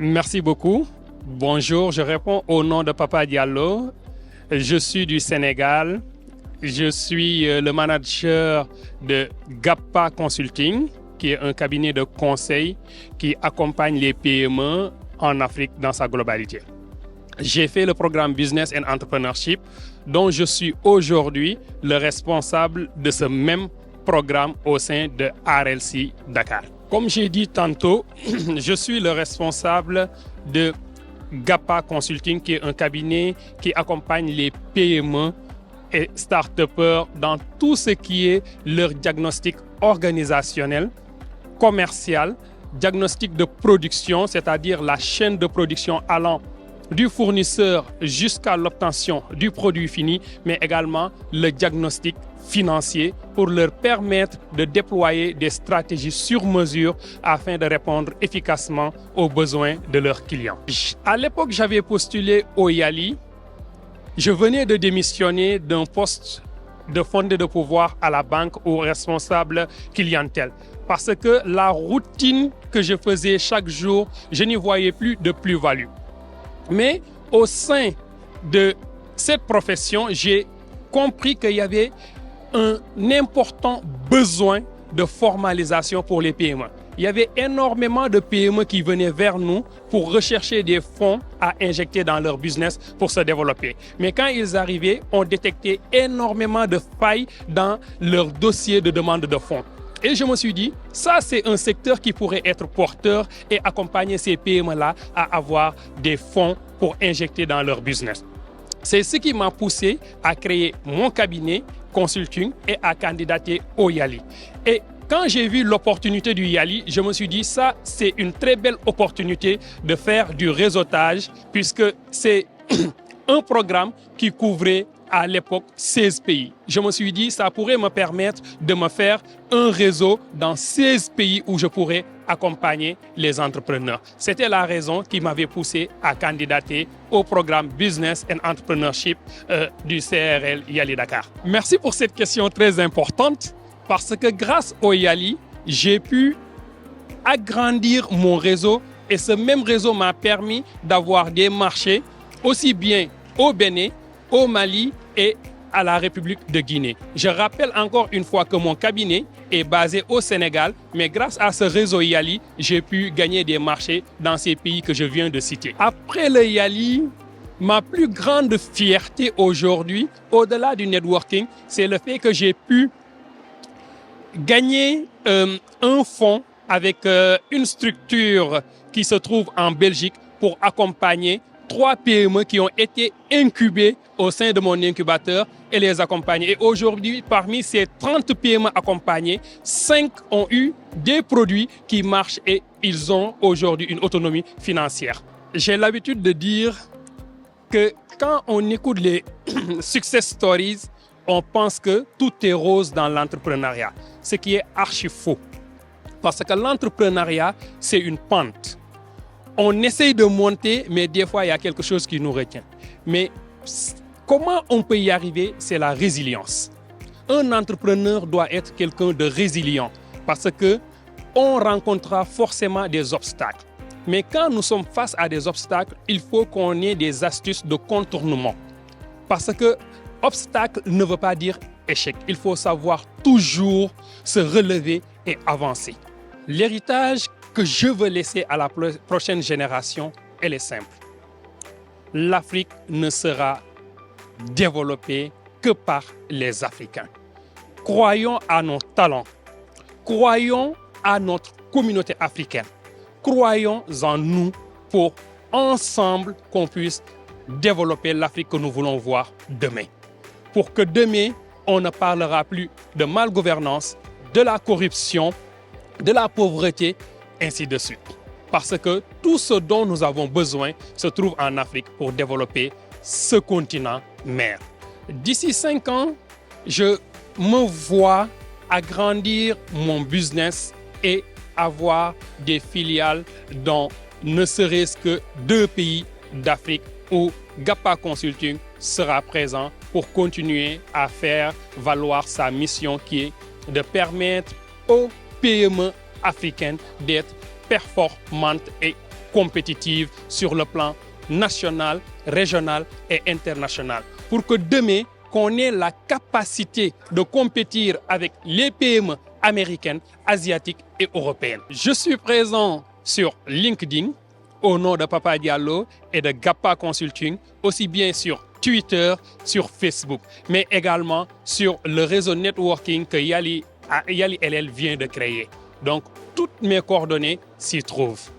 Merci beaucoup. Bonjour, je réponds au nom de Papa Diallo. Je suis du Sénégal. Je suis le manager de GAPA Consulting, qui est un cabinet de conseil qui accompagne les PME en Afrique dans sa globalité. J'ai fait le programme Business and Entrepreneurship, dont je suis aujourd'hui le responsable de ce même programme au sein de RLC Dakar. Comme j'ai dit tantôt, je suis le responsable de GAPA Consulting, qui est un cabinet qui accompagne les PME et start-upers dans tout ce qui est leur diagnostic organisationnel, commercial, diagnostic de production, c'est-à-dire la chaîne de production allant du fournisseur jusqu'à l'obtention du produit fini, mais également le diagnostic financier pour leur permettre de déployer des stratégies sur mesure afin de répondre efficacement aux besoins de leurs clients. À l'époque, j'avais postulé au YALI. Je venais de démissionner d'un poste de fondé de pouvoir à la banque au responsable clientèle. Parce que la routine que je faisais chaque jour, je n'y voyais plus de plus-value. Mais au sein de cette profession, j'ai compris qu'il y avait un important besoin de formalisation pour les PME. Il y avait énormément de PME qui venaient vers nous pour rechercher des fonds à injecter dans leur business pour se développer. Mais quand ils arrivaient, on détectait énormément de failles dans leur dossier de demande de fonds. Et je me suis dit, ça c'est un secteur qui pourrait être porteur et accompagner ces PME-là à avoir des fonds pour injecter dans leur business. C'est ce qui m'a poussé à créer mon cabinet consulting et à candidater au YALI. Et quand j'ai vu l'opportunité du YALI, je me suis dit, ça c'est une très belle opportunité de faire du réseautage puisque c'est un programme qui couvrait à l'époque 16 pays. Je me suis dit, ça pourrait me permettre de me faire un réseau dans 16 pays où je pourrais accompagner les entrepreneurs. C'était la raison qui m'avait poussé à candidater au programme Business and Entrepreneurship du CRL YALI Dakar. Merci pour cette question très importante parce que grâce au YALI, j'ai pu agrandir mon réseau et ce même réseau m'a permis d'avoir des marchés aussi bien au Bénin, au Mali et à la République de Guinée. Je rappelle encore une fois que mon cabinet est basé au Sénégal, mais grâce à ce réseau YALI, j'ai pu gagner des marchés dans ces pays que je viens de citer. Après le YALI, ma plus grande fierté aujourd'hui, au-delà du networking, c'est le fait que j'ai pu gagner un fonds avec une structure qui se trouve en Belgique pour accompagner 3 PME qui ont été incubées au sein de mon incubateur et les accompagner. Et aujourd'hui, parmi ces 30 PME accompagnées, 5 ont eu des produits qui marchent et ils ont aujourd'hui une autonomie financière. J'ai l'habitude de dire que quand on écoute les success stories, on pense que tout est rose dans l'entrepreneuriat, ce qui est archi faux. Parce que l'entrepreneuriat, c'est une pente. On essaye de monter, mais des fois, il y a quelque chose qui nous retient. Mais comment on peut y arriver? C'est la résilience. Un entrepreneur doit être quelqu'un de résilient parce qu'on rencontrera forcément des obstacles. Mais quand nous sommes face à des obstacles, il faut qu'on ait des astuces de contournement. Parce que obstacle ne veut pas dire échec. Il faut savoir toujours se relever et avancer. L'héritage que je veux laisser à la prochaine génération, elle est simple. L'Afrique ne sera développée que par les Africains. Croyons à nos talents. Croyons à notre communauté africaine. Croyons en nous pour ensemble qu'on puisse développer l'Afrique que nous voulons voir demain. Pour que demain, on ne parlera plus de malgouvernance, de la corruption, de la pauvreté, ainsi de suite. Parce que tout ce dont nous avons besoin se trouve en Afrique pour développer ce continent mère. D'ici 5 ans, je me vois agrandir mon business et avoir des filiales dans ne serait-ce que 2 pays d'Afrique où GAPA Consulting sera présent pour continuer à faire valoir sa mission qui est de permettre aux PME africaines d'être performantes et compétitive sur le plan national, régional et international. Pour que demain, qu'on ait la capacité de compétir avec les PME américaines, asiatiques et européennes. Je suis présent sur LinkedIn au nom de Papa Diallo et de Gappa Consulting, aussi bien sur Twitter, sur Facebook, mais également sur le réseau networking que Yali LL vient de créer. Donc, toutes mes coordonnées s'y trouvent.